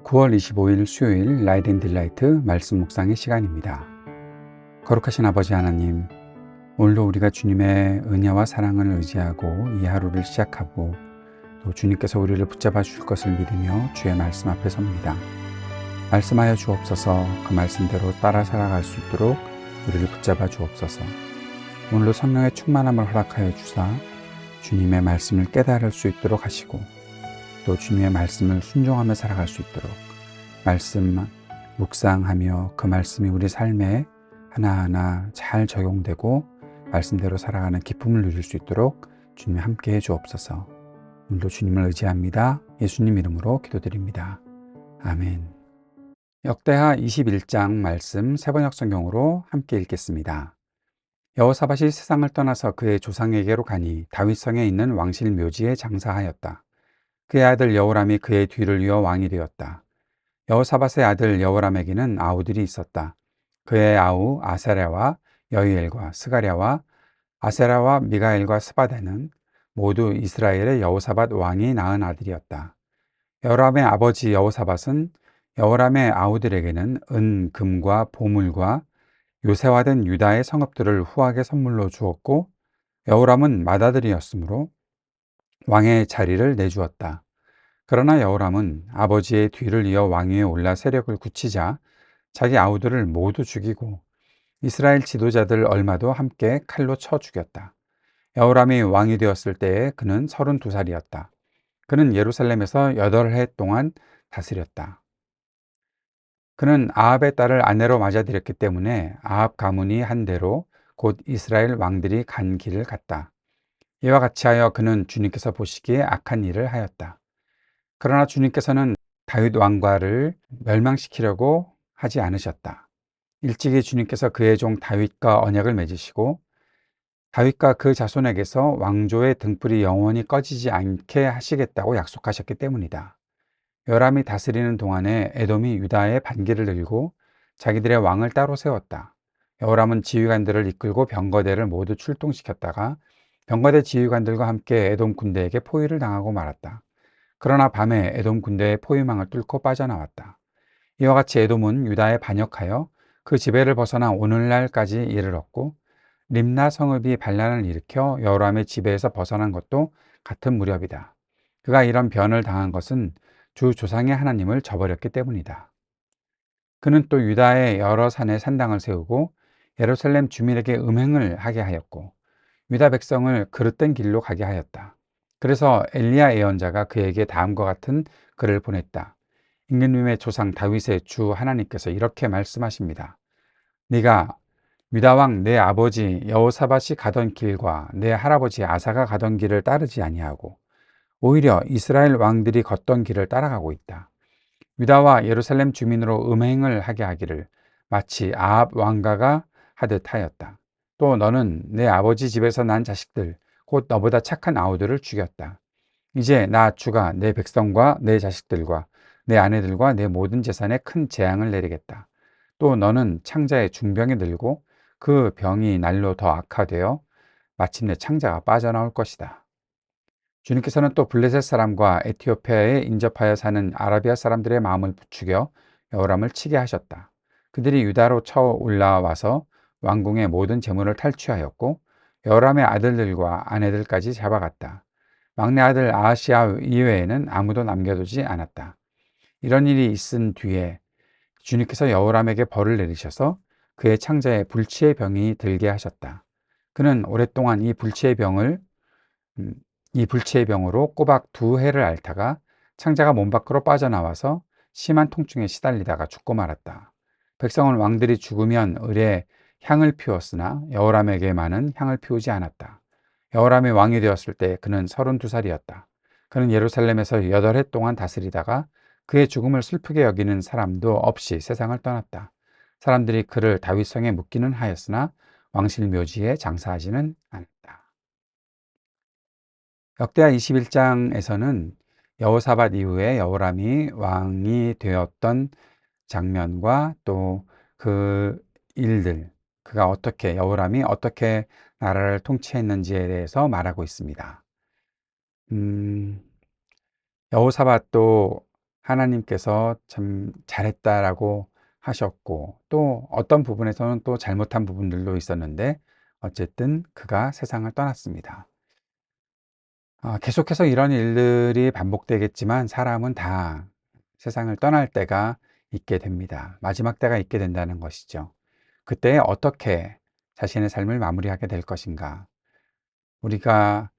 9월 25일 수요일 라이트 앤 딜라이트 말씀 묵상의 시간입니다. 거룩하신 아버지 하나님, 오늘도 우리가 주님의 은혜와 사랑을 의지하고 이 하루를 시작하고 또 주님께서 우리를 붙잡아 주실 것을 믿으며 주의 말씀 앞에 섭니다. 말씀하여 주옵소서. 그 말씀대로 따라 살아갈 수 있도록 우리를 붙잡아 주옵소서. 오늘도 성령의 충만함을 허락하여 주사 주님의 말씀을 깨달을 수 있도록 하시고 또 주님의 말씀을 순종하며 살아갈 수 있도록 말씀 묵상하며 그 말씀이 우리 삶에 하나하나 잘 적용되고 말씀대로 살아가는 기쁨을 누릴 수 있도록 주님 함께 해 주옵소서. 오늘도 주님을 의지합니다. 예수님 이름으로 기도드립니다. 아멘. 역대하 21장 말씀 세번역 성경으로 함께 읽겠습니다. 여호사밧이 세상을 떠나서 그의 조상에게로 가니 다윗성에 있는 왕실 묘지에 장사하였다. 그의 아들 여호람이 그의 뒤를 이어 왕이 되었다. 여호사밧의 아들 여호람에게는 아우들이 있었다. 그의 아우 아사랴와 여이엘과 스가랴와 아세라와 미가엘과 스바데는 모두 이스라엘의 여호사밧 왕이 낳은 아들이었다. 여호람의 아버지 여호사밧은 여호람의 아우들에게는 은, 금과 보물과 요새화된 유다의 성읍들을 후하게 선물로 주었고 여호람은 맏아들이었으므로 왕의 자리를 내주었다. 그러나 여호람은 아버지의 뒤를 이어 왕위에 올라 세력을 굳히자 자기 아우들을 모두 죽이고 이스라엘 지도자들 얼마도 함께 칼로 쳐 죽였다. 여호람이 왕이 되었을 때에 그는 32살이었다. 그는 예루살렘에서 8해 동안 다스렸다. 그는 아합의 딸을 아내로 맞아들였기 때문에 아합 가문이 한 대로 곧 이스라엘 왕들이 간 길을 갔다. 이와 같이 하여 그는 주님께서 보시기에 악한 일을 하였다. 그러나 주님께서는 다윗 왕과를 멸망시키려고 하지 않으셨다. 일찍이 주님께서 그의 종 다윗과 언약을 맺으시고 다윗과 그 자손에게서 왕조의 등불이 영원히 꺼지지 않게 하시겠다고 약속하셨기 때문이다. 요람이 다스리는 동안에 에돔이 유다의 반기를 들고 자기들의 왕을 따로 세웠다. 여호람은 지휘관들을 이끌고 병거대를 모두 출동시켰다가 병거대 지휘관들과 함께 에돔 군대에게 포위를 당하고 말았다. 그러나 밤에 에돔 군대의 포위망을 뚫고 빠져나왔다. 이와 같이 에돔은 유다에 반역하여 그 지배를 벗어나 오늘날까지 이르렀고 림나 성읍이 반란을 일으켜 여호람의 지배에서 벗어난 것도 같은 무렵이다. 그가 이런 변을 당한 것은 주 조상의 하나님을 저버렸기 때문이다. 그는 또 유다의 여러 산에 산당을 세우고 예루살렘 주민에게 음행을 하게 하였고 유다 백성을 그릇된 길로 가게 하였다. 그래서 엘리야 예언자가 그에게 다음과 같은 글을 보냈다. 임금님의 조상 다윗의 주 하나님께서 이렇게 말씀하십니다. 네가 유다 왕 내 아버지 여호사밧이 가던 길과 내 할아버지 아사가 가던 길을 따르지 아니하고 오히려 이스라엘 왕들이 걷던 길을 따라가고 있다. 유다와 예루살렘 주민으로 음행을 하게 하기를 마치 아합 왕가가 하듯 하였다. 또 너는 내 아버지 집에서 난 자식들 곧 너보다 착한 아우들을 죽였다. 이제 나 주가 내 백성과 내 자식들과 내 아내들과 내 모든 재산에 큰 재앙을 내리겠다. 또 너는 창자에 중병이 들고 그 병이 날로 더 악화되어 마침내 창자가 빠져나올 것이다. 주님께서는 또 블레셋 사람과 에티오피아에 인접하여 사는 아라비아 사람들의 마음을 부추겨 여호람을 치게 하셨다. 그들이 유다로 쳐 올라와서 왕궁의 모든 재물을 탈취하였고 여호람의 아들들과 아내들까지 잡아갔다. 막내 아들 아하시아 이외에는 아무도 남겨두지 않았다. 이런 일이 있은 뒤에 주님께서 여호람에게 벌을 내리셔서 그의 창자에 불치의 병이 들게 하셨다. 그는 오랫동안 이 불치의 병으로 꼬박 2해를 앓다가 창자가 몸 밖으로 빠져나와서 심한 통증에 시달리다가 죽고 말았다. 백성은 왕들이 죽으면 을에 향을 피웠으나 여호람에게만은 향을 피우지 않았다. 여호람이 왕이 되었을 때 그는 32살이었다. 그는 예루살렘에서 8해 동안 다스리다가 그의 죽음을 슬프게 여기는 사람도 없이 세상을 떠났다. 사람들이 그를 다윗성에 묻기는 하였으나 왕실 묘지에 장사하지는 않았다. 역대하 21장에서는 여호사밧 이후에 여호람이 왕이 되었던 장면과 또 그 일들, 여호람이 어떻게 나라를 통치했는지에 대해서 말하고 있습니다. 여호사밧도 하나님께서 참 잘했다라고 하셨고, 또 어떤 부분에서는 또 잘못한 부분들도 있었는데 어쨌든 그가 세상을 떠났습니다. 계속해서 이런 일들이 반복되겠지만 사람은 다 세상을 떠날 때가 있게 됩니다. 마지막 때가 있게 된다는 것이죠. 그때 어떻게 자신의 삶을 마무리하게 될 것인가? 우리가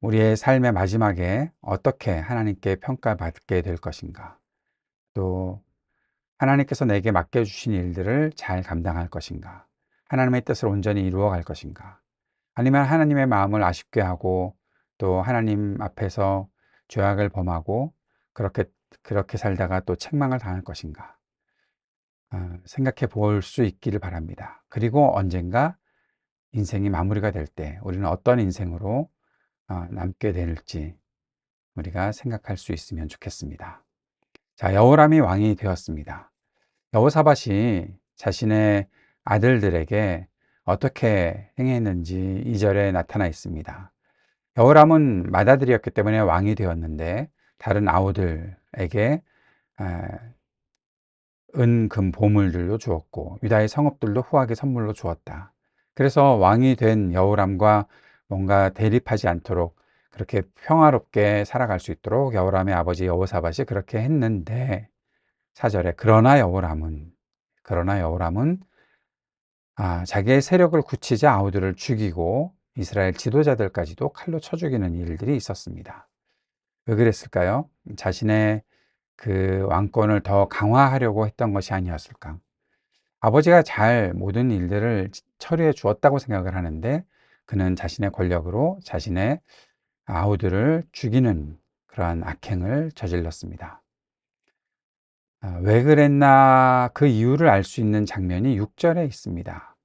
우리의 삶의 마지막에 어떻게 하나님께 평가받게 될 것인가? 또 하나님께서 내게 맡겨주신 일들을 잘 감당할 것인가? 하나님의 뜻을 온전히 이루어 갈 것인가? 아니면 하나님의 마음을 아쉽게 하고 또 하나님 앞에서 죄악을 범하고 그렇게, 그렇게 살다가 또 책망을 당할 것인가? 생각해 볼 수 있기를 바랍니다. 그리고 언젠가 인생이 마무리가 될 때 우리는 어떤 인생으로 남게 될지 우리가 생각할 수 있으면 좋겠습니다. 자, 여호람이 왕이 되었습니다. 여호사밧이 자신의 아들들에게 어떻게 행했는지 2절에 나타나 있습니다. 여호람은 맏아들이었기 때문에 왕이 되었는데 다른 아우들에게 은, 금, 보물들도 주었고 유다의 성읍들도 후하게 선물로 주었다. 그래서 왕이 된 여호람과 뭔가 대립하지 않도록 그렇게 평화롭게 살아갈 수 있도록 여호람의 아버지 여호사밧이 그렇게 했는데 4절에 그러나 여호람은 자기의 세력을 굳히자 아우들을 죽이고 이스라엘 지도자들까지도 칼로 쳐 죽이는 일들이 있었습니다. 왜 그랬을까요? 자신의 그 왕권을 더 강화하려고 했던 것이 아니었을까? 아버지가 잘 모든 일들을 처리해 주었다고 생각을 하는데 그는 자신의 권력으로 자신의 아우들을 죽이는 그러한 악행을 저질렀습니다. 왜 그랬나 그 이유를 알 수 있는 장면이 6절에 있습니다.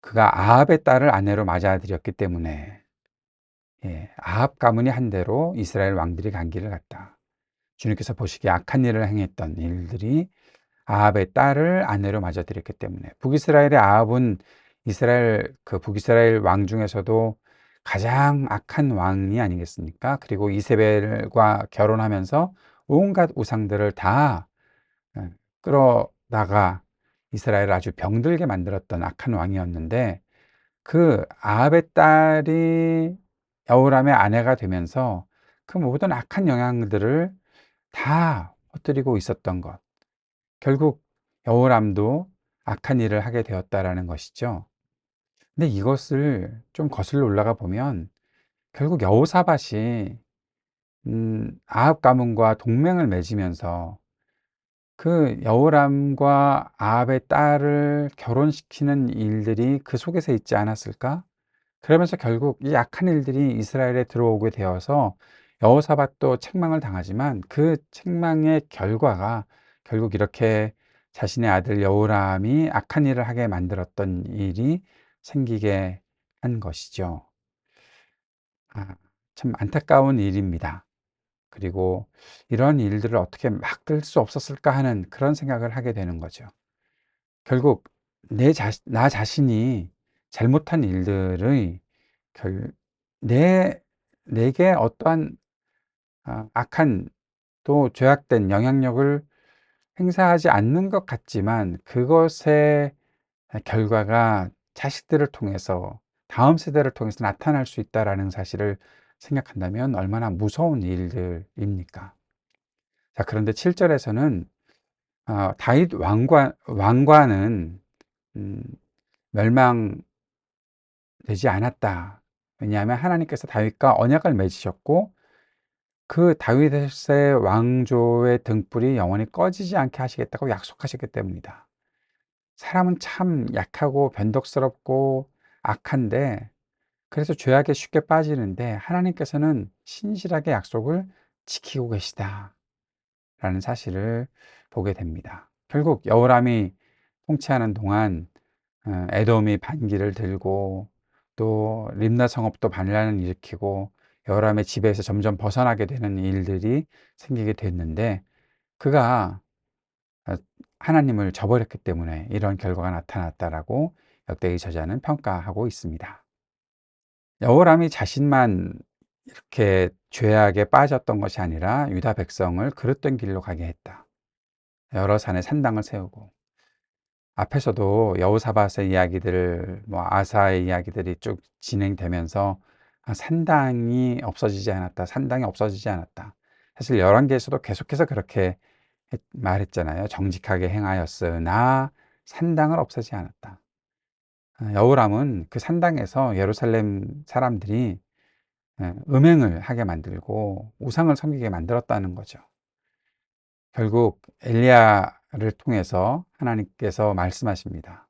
그가 아합의 딸을 아내로 맞아들였기 때문에 아합 가문이 한 대로 이스라엘 왕들이 간 길을 갔다. 주님께서 보시기에 악한 일을 행했던 일들이 아합의 딸을 아내로 맞아들였기 때문에 북이스라엘의 아합은 이스라엘 그 북이스라엘 왕 중에서도 가장 악한 왕이 아니겠습니까? 그리고 이세벨과 결혼하면서 온갖 우상들을 다 끌어다가 이스라엘을 아주 병들게 만들었던 악한 왕이었는데 그 아합의 딸이 여호람의 아내가 되면서 그 모든 악한 영향들을 다 퍼뜨리고 있었던 것. 결국 여호람도 악한 일을 하게 되었다라는 것이죠. 근데 이것을 좀 거슬러 올라가 보면 결국 여호사밧이 아합 가문과 동맹을 맺으면서 그 여호람과 아합의 딸을 결혼시키는 일들이 그 속에서 있지 않았을까? 그러면서 결국 이 악한 일들이 이스라엘에 들어오게 되어서 여호사밧도 책망을 당하지만 그 책망의 결과가 결국 이렇게 자신의 아들 여호람이 악한 일을 하게 만들었던 일이 생기게 한 것이죠. 참 안타까운 일입니다. 그리고 이런 일들을 어떻게 막을 수 없었을까 하는 그런 생각을 하게 되는 거죠. 결국 나 자신이 잘못한 일들의 결, 내, 내게 어떠한 악한 또 죄악된 영향력을 행사하지 않는 것 같지만 그것의 결과가 자식들을 통해서 다음 세대를 통해서 나타날 수 있다라는 사실을 생각한다면 얼마나 무서운 일들입니까? 자, 그런데 7절에서는 다윗 왕과는 음, 멸망되지 않았다. 왜냐하면 하나님께서 다윗과 언약을 맺으셨고 그 다윗의 왕조의 등불이 영원히 꺼지지 않게 하시겠다고 약속하셨기 때문이다. 사람은 참 약하고 변덕스럽고 악한데 그래서 죄악에 쉽게 빠지는데 하나님께서는 신실하게 약속을 지키고 계시다 라는 사실을 보게 됩니다. 결국 여호람이 통치하는 동안 에돔이 반기를 들고 또 림나 성읍도 반란을 일으키고 여호람의 지배에서 점점 벗어나게 되는 일들이 생기게 됐는데 그가 하나님을 저버렸기 때문에 이런 결과가 나타났다라고 역대기 저자는 평가하고 있습니다. 여호람이 자신만 이렇게 죄악에 빠졌던 것이 아니라 유다 백성을 그릇된 길로 가게 했다. 여러 산에 산당을 세우고, 앞에서도 여호사밧의 이야기들, 아사의 이야기들이 쭉 진행되면서 산당이 없어지지 않았다. 산당이 없어지지 않았다. 사실 열왕기에서도 계속해서 그렇게 말했잖아요. 정직하게 행하였으나 산당을 없애지 않았다. 여호람은 그 산당에서 예루살렘 사람들이 음행을 하게 만들고 우상을 섬기게 만들었다는 거죠. 결국 엘리야를 통해서 하나님께서 말씀하십니다.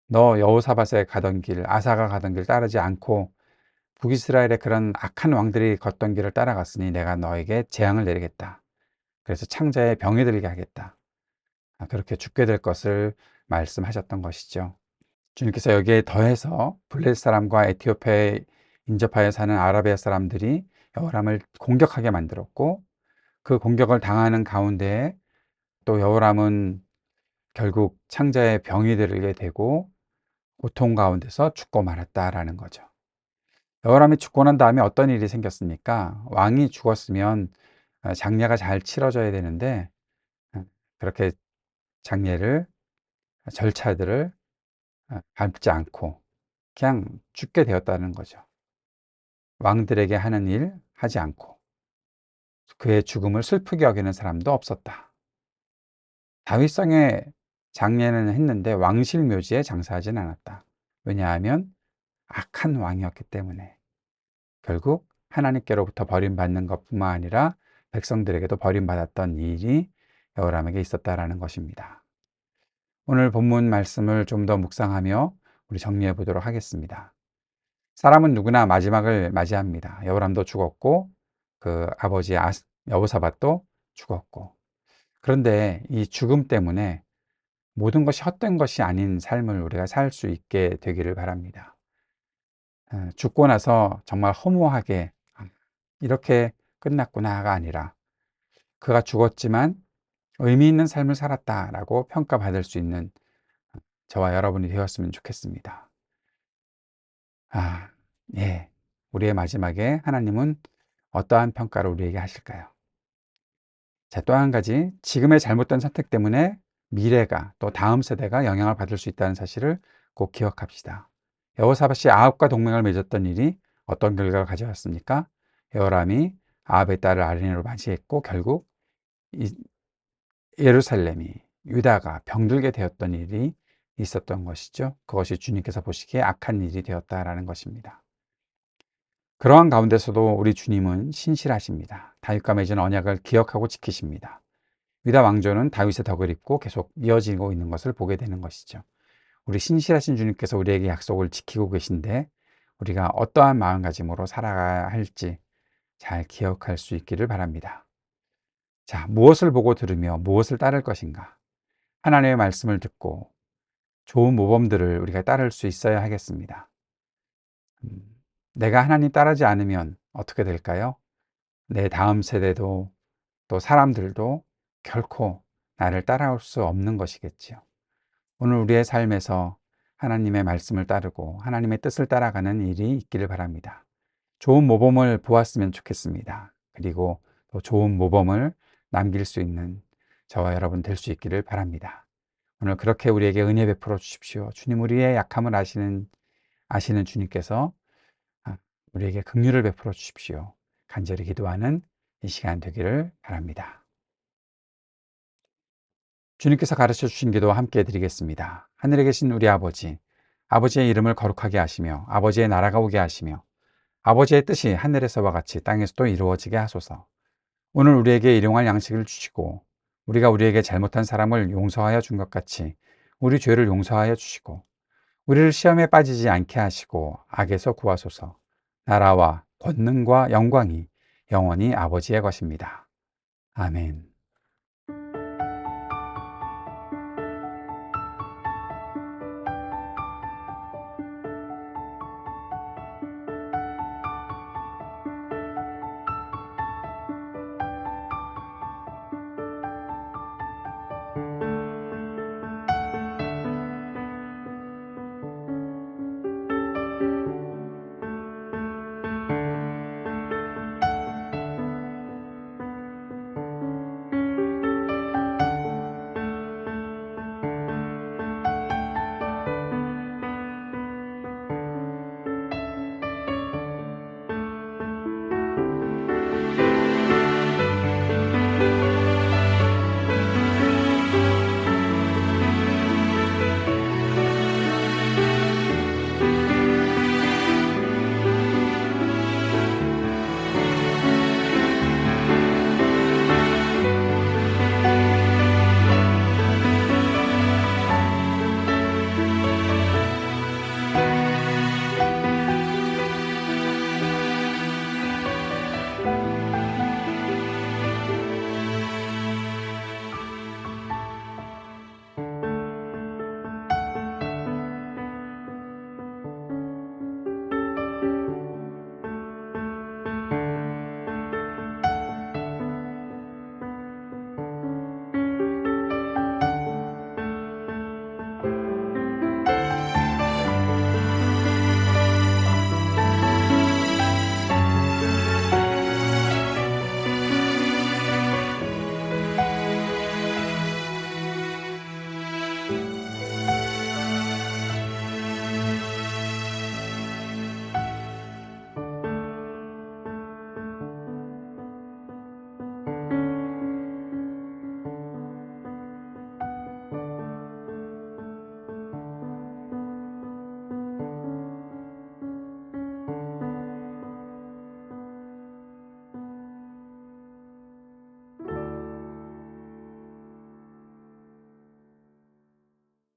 너 여호사밧에 가던 길, 아사가 가던 길 따르지 않고 북이스라엘의 그런 악한 왕들이 걷던 길을 따라갔으니 내가 너에게 재앙을 내리겠다. 그래서 창자에 병이 들게 하겠다. 그렇게 죽게 될 것을 말씀하셨던 것이죠. 주님께서 여기에 더해서 블레셋 사람과 에티오피아에 인접하여 사는 아라비아 사람들이 여호람을 공격하게 만들었고, 그 공격을 당하는 가운데에 또 여호람은 결국 창자에 병이 들게 되고 고통 가운데서 죽고 말았다라는 거죠. 여호람이 죽고 난 다음에 어떤 일이 생겼습니까? 왕이 죽었으면 장례가 잘 치러져야 되는데 그렇게 장례를, 절차들을 밟지 않고 그냥 죽게 되었다는 거죠. 왕들에게 하는 일 하지 않고 그의 죽음을 슬프게 여기는 사람도 없었다. 다윗성의 장례는 했는데 왕실 묘지에 장사하진 않았다. 왜냐하면 악한 왕이었기 때문에. 결국 하나님께로부터 버림받는 것뿐만 아니라 백성들에게도 버림받았던 일이 여호람에게 있었다라는 것입니다. 오늘 본문 말씀을 좀 더 묵상하며 우리 정리해 보도록 하겠습니다. 사람은 누구나 마지막을 맞이합니다. 여호람도 죽었고 그 아버지 여호사밧도 죽었고, 그런데 이 죽음 때문에 모든 것이 헛된 것이 아닌 삶을 우리가 살 수 있게 되기를 바랍니다. 죽고 나서 정말 허무하게 이렇게 끝났구나가 아니라 그가 죽었지만 의미 있는 삶을 살았다라고 평가받을 수 있는 저와 여러분이 되었으면 좋겠습니다. 예. 우리의 마지막에 하나님은 어떠한 평가를 우리에게 하실까요? 자, 또 한 가지, 지금의 잘못된 선택 때문에 미래가 또 다음 세대가 영향을 받을 수 있다는 사실을 꼭 기억합시다. 여호사밧이 아합과 동맹을 맺었던 일이 어떤 결과를 가져왔습니까? 여호람이 아합의 딸을 아내로 맞이했고 결국 예루살렘이, 유다가 병들게 되었던 일이 있었던 것이죠. 그것이 주님께서 보시기에 악한 일이 되었다라는 것입니다. 그러한 가운데서도 우리 주님은 신실하십니다. 다윗과 맺은 언약을 기억하고 지키십니다. 유다 왕조는 다윗의 덕을 입고 계속 이어지고 있는 것을 보게 되는 것이죠. 우리 신실하신 주님께서 우리에게 약속을 지키고 계신데 우리가 어떠한 마음가짐으로 살아가야 할지 잘 기억할 수 있기를 바랍니다. 자, 무엇을 보고 들으며 무엇을 따를 것인가? 하나님의 말씀을 듣고 좋은 모범들을 우리가 따를 수 있어야 하겠습니다. 내가 하나님 따르지 않으면 어떻게 될까요? 내 다음 세대도 또 사람들도 결코 나를 따라올 수 없는 것이겠지요. 오늘 우리의 삶에서 하나님의 말씀을 따르고 하나님의 뜻을 따라가는 일이 있기를 바랍니다. 좋은 모범을 보았으면 좋겠습니다. 그리고 또 좋은 모범을 남길 수 있는 저와 여러분 될 수 있기를 바랍니다. 오늘 그렇게 우리에게 은혜 베풀어 주십시오. 주님, 우리의 약함을 아시는 주님께서 우리에게 긍휼을 베풀어 주십시오. 간절히 기도하는 이 시간 되기를 바랍니다. 주님께서 가르쳐 주신 기도 함께 드리겠습니다. 하늘에 계신 우리 아버지, 아버지의 이름을 거룩하게 하시며 아버지의 나라가 오게 하시며 아버지의 뜻이 하늘에서와 같이 땅에서도 이루어지게 하소서. 오늘 우리에게 일용할 양식을 주시고 우리가 우리에게 잘못한 사람을 용서하여 준 것 같이 우리 죄를 용서하여 주시고 우리를 시험에 빠지지 않게 하시고 악에서 구하소서. 나라와 권능과 영광이 영원히 아버지의 것입니다. 아멘.